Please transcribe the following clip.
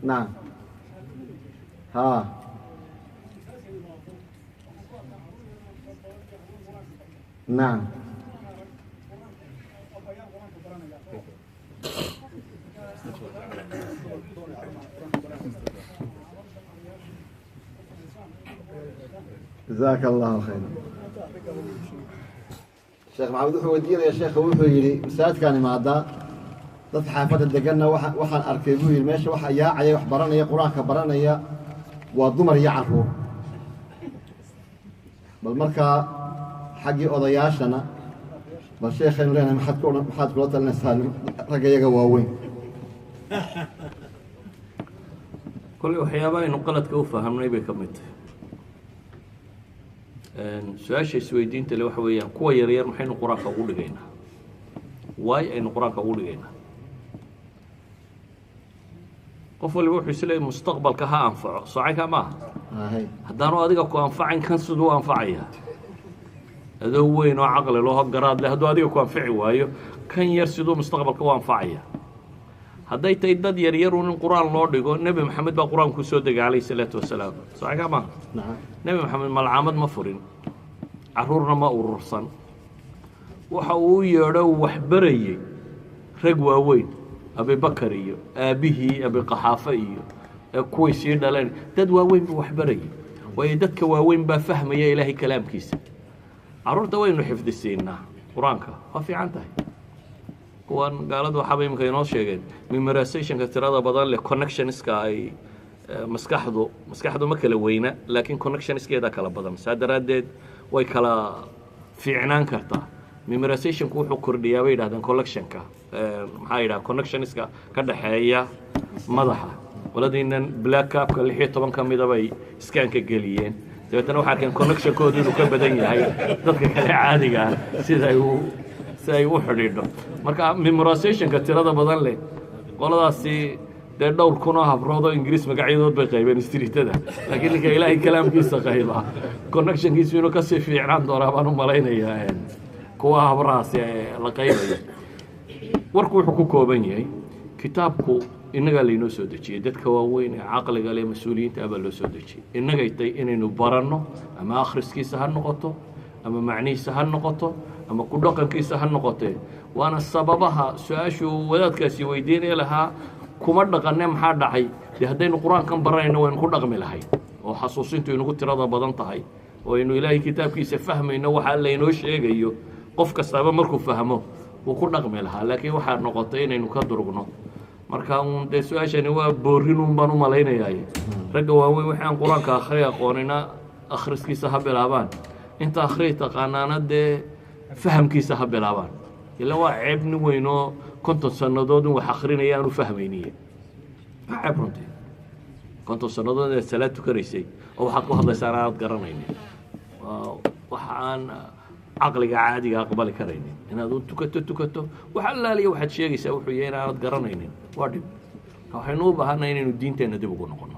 نعم ها نعم جزاك الله خيرا. الشيخ محمد وحو ودينا يا شيخ وحو يلي مساعد كان مادا dad xaafada deganna waxaan arkay buu yiri meesha waxa yaacay wax baranaya quraanka baranaya waa dumar iyo carruur bal marka xaqii odayaashana bal sheekhan leena maxaad kula talinaysaa ragayaga waaweyn kulli waxyaabaha aynu qaladka u fahamnay bay ka mid tahay su-aasha isweydiinta le waxa weeyaan kuwa yaryar maxaynu quraanka ugu dhigaynaa waay aynu quraanka ugu dhigaynaa qof waliba wuxuu isleeyahay mustaqbalka ha anfaco soocayka maaha haddaanu adiga ku anfacayn kan siduu anfacaya adoo weyn oo caqli loo garaad leh hadduu adiga ku anfici waayo kan yar siduu mustaqbalka u anfacaya hadday tahay dad yaryar uun in qur-aan loo dhigo nebi maxamed baa qur-aanku soo degay calayhi salaatu wasalaam soocayka maaha nebi maxamed malcaamad ma furin carruurna ma urursan waxa uu u yeedho wax barayey rag waaweyn abibakar iyo aabihii abiqaxaafe iyo kuway sii dhaleen dad waaweyn buu wax barayay waayo dadka waaweyn baa fahmaya ilaahay kalaamkiisa carruurta waynu xifdisiinaa qur-aanka waa fiican tahay kuwan gaaladu waxaaba iminka inoo sheegeen memorizationka tirada badan leh connectionska ay maskaxdu ma kala weyna laakiin connectionskeeda kala badan saa daraaddeed way kala fiicnaan kartaa memorizationku wuxuu kordhiyaa bay yidhahdeen collectionka maxaa yidhaha connectionska ka dhexeeya madaxa waladiinan black capka 16 ka mida bay scanka geliyeen dabeetana waxaa arkeen connectionkoodu inuu ka badan yahay dadka kale caadiga ah si ay u xidhiidho marka memorizationka tirada badan leh qoladaasi dee dhowr kun oo habrood oo ingiriis magacyadood bay qaybeen istriitada laakiin ninka ilaahay kalaamkiisa qayba connectionkiisu inuu kasii fiicnaan doonaa baan u malaynayaa kuwa habrahaasi la qaybayo warku wuxuu ku kooban yahay kitaabku innagaa laynoo soo dejiyey dadka waaweyn ee caqliga leh mas-uuliyiinta abaa loo soo dejiyey innagay tay inaynu baranno ama akhriskiisa ha noqoto ama macnihiisa ha noqoto ama ku dhaqankiisa ha noqotee waana sababaha su-aashuu wadaadkaasi weydiinaya lahaa kuma dhaqanne maxaa dhacay dee haddaynu qur-aankan baranayno waynu ku dhaqmi lahay oo xasuusintu inagu tirada badan tahay oo aynu ilaahay kitaabkiisa fahmayno waxa laynoo sheegayo qof kastaaba markuu fahmo wuu ku dhaqmi lahaa laakiin waxaa noqotay inaynu ka durugno marka uun dee su-aashani waa boorinuun baan u malaynayaay ragga waaweyn waxaan qur-aanka akhri aqoonina akhriskiisa ha bilaabaan inta akhri taqaanaana dee fahamkiisa ha bilaabaan ila waa ceeb nin weyn oo 50 sannadood wax akhrinaya aanu fahmayniye waa ceeb runtii 50 sannadood ee salaad tukanaysay oo waxaad ku hadlaysaa aanaad garanaynin waxaan caqliga caadiga aqbali karaynin inaad u tukato waxa allaaliya waxaad sheegaysaa wuxuu yahay inaanad garanaynin waa dhib waxaynu u baahannahay inaynu diinteenna dib ugu noqono